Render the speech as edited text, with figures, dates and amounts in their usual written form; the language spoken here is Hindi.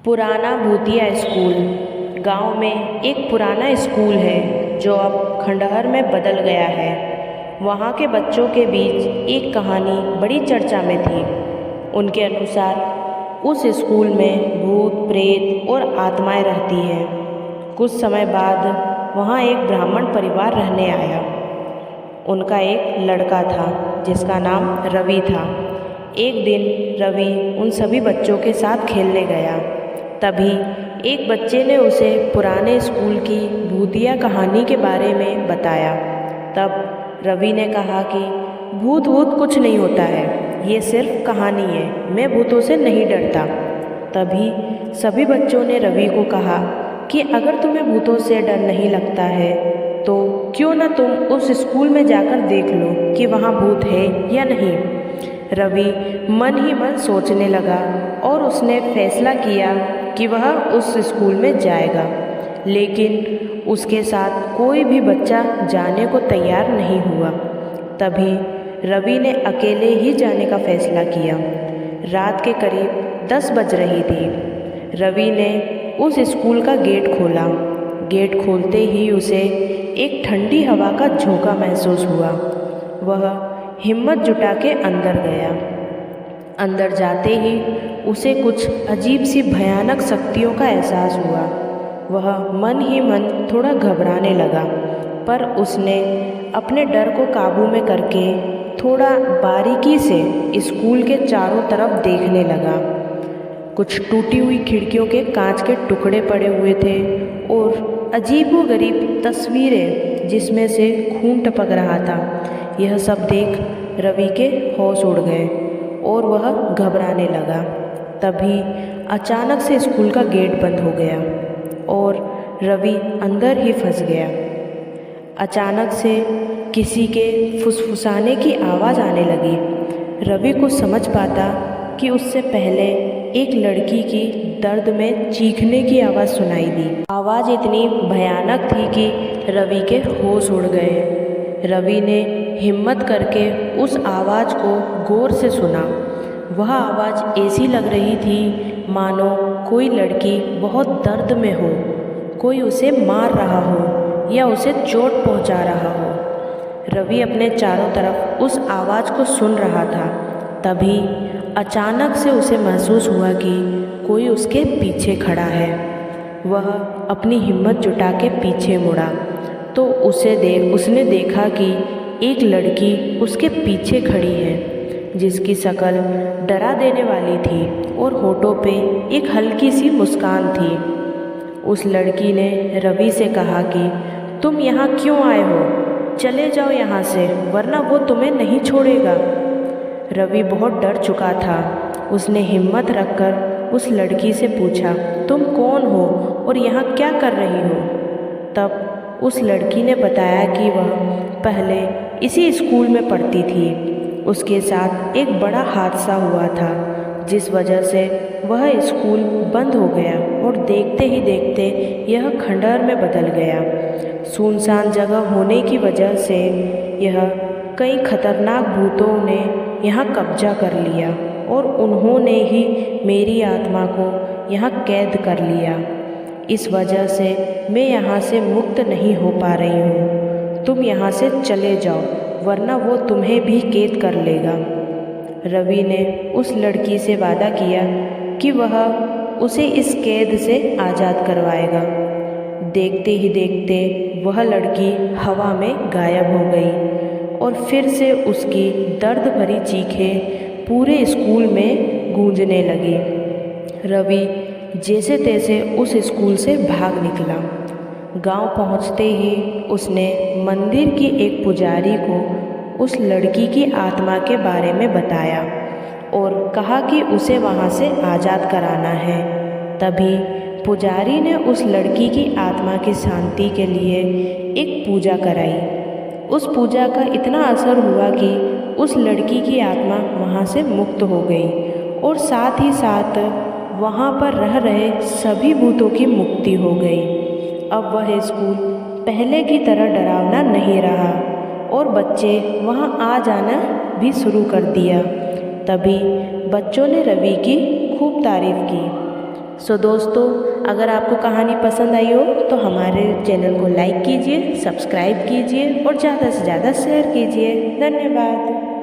पुराना भूतिया स्कूल। गांव में एक पुराना स्कूल है जो अब खंडहर में बदल गया है। वहाँ के बच्चों के बीच एक कहानी बड़ी चर्चा में थी। उनके अनुसार उस स्कूल में भूत प्रेत और आत्माएं रहती हैं। कुछ समय बाद वहाँ एक ब्राह्मण परिवार रहने आया। उनका एक लड़का था जिसका नाम रवि था। एक दिन रवि उन सभी बच्चों के साथ खेलने गया। तभी एक बच्चे ने उसे पुराने स्कूल की भूतिया कहानी के बारे में बताया। तब रवि ने कहा कि भूत वूत कुछ नहीं होता है, ये सिर्फ कहानी है, मैं भूतों से नहीं डरता। तभी सभी बच्चों ने रवि को कहा कि अगर तुम्हें भूतों से डर नहीं लगता है तो क्यों न तुम उस स्कूल में जाकर देख लो कि वहाँ भूत है या नहीं। रवि मन ही मन सोचने लगा और उसने फैसला किया कि वह उस स्कूल में जाएगा। लेकिन उसके साथ कोई भी बच्चा जाने को तैयार नहीं हुआ। तभी रवि ने अकेले ही जाने का फैसला किया। रात के करीब 10 बज रही थी। रवि ने उस स्कूल का गेट खोला। गेट खोलते ही उसे एक ठंडी हवा का झोंका महसूस हुआ। वह हिम्मत जुटा के अंदर गया। अंदर जाते ही उसे कुछ अजीब सी भयानक शक्तियों का एहसास हुआ। वह मन ही मन थोड़ा घबराने लगा, पर उसने अपने डर को काबू में करके थोड़ा बारीकी से स्कूल के चारों तरफ देखने लगा। कुछ टूटी हुई खिड़कियों के कांच के टुकड़े पड़े हुए थे और अजीबोगरीब तस्वीरें जिसमें से खून टपक रहा था। यह सब देख रवि के होश उड़ गए और वह घबराने लगा। तभी अचानक से स्कूल का गेट बंद हो गया और रवि अंदर ही फंस गया। अचानक से किसी के फुसफुसाने की आवाज़ आने लगी। रवि को समझ पाता कि उससे पहले एक लड़की की दर्द में चीखने की आवाज़ सुनाई दी। आवाज़ इतनी भयानक थी कि रवि के होश उड़ गए। रवि ने हिम्मत करके उस आवाज़ को गौर से सुना। वह आवाज़ ऐसी लग रही थी मानो कोई लड़की बहुत दर्द में हो, कोई उसे मार रहा हो या उसे चोट पहुंचा रहा हो। रवि अपने चारों तरफ उस आवाज़ को सुन रहा था। तभी अचानक से उसे महसूस हुआ कि कोई उसके पीछे खड़ा है। वह अपनी हिम्मत जुटा के पीछे मुड़ा तो उसने देखा कि एक लड़की उसके पीछे खड़ी है जिसकी शक्ल डरा देने वाली थी और होठों पे एक हल्की सी मुस्कान थी। उस लड़की ने रवि से कहा कि तुम यहाँ क्यों आए हो? चले जाओ यहाँ से, वरना वो तुम्हें नहीं छोड़ेगा। रवि बहुत डर चुका था। उसने हिम्मत रखकर उस लड़की से पूछा, तुम कौन हो और यहाँ क्या कर रही हो? तब उस लड़की ने बताया कि वह पहले इसी स्कूल में पढ़ती थी। उसके साथ एक बड़ा हादसा हुआ था जिस वजह से वह स्कूल बंद हो गया और देखते ही देखते यह खंडहर में बदल गया। सुनसान जगह होने की वजह से यह कई खतरनाक भूतों ने यहाँ कब्जा कर लिया और उन्होंने ही मेरी आत्मा को यहाँ कैद कर लिया। इस वजह से मैं यहाँ से मुक्त नहीं हो पा रही हूँ। तुम यहाँ से चले जाओ, वरना वो तुम्हें भी कैद कर लेगा। रवि ने उस लड़की से वादा किया कि वह उसे इस कैद से आज़ाद करवाएगा। देखते ही देखते वह लड़की हवा में गायब हो गई और फिर से उसकी दर्द भरी चीखें पूरे स्कूल में गूंजने लगी। रवि जैसे तैसे उस स्कूल से भाग निकला। गांव पहुंचते ही उसने मंदिर की एक पुजारी को उस लड़की की आत्मा के बारे में बताया और कहा कि उसे वहां से आज़ाद कराना है। तभी पुजारी ने उस लड़की की आत्मा की शांति के लिए एक पूजा कराई। उस पूजा का इतना असर हुआ कि उस लड़की की आत्मा वहां से मुक्त हो गई और साथ ही साथ वहाँ पर रह रहे सभी भूतों की मुक्ति हो गई। अब वह स्कूल पहले की तरह डरावना नहीं रहा और बच्चे वहाँ आ जाना भी शुरू कर दिया। तभी बच्चों ने रवि की खूब तारीफ की। सो दोस्तों, अगर आपको कहानी पसंद आई हो तो हमारे चैनल को लाइक कीजिए, सब्सक्राइब कीजिए और ज़्यादा से ज़्यादा शेयर कीजिए। धन्यवाद।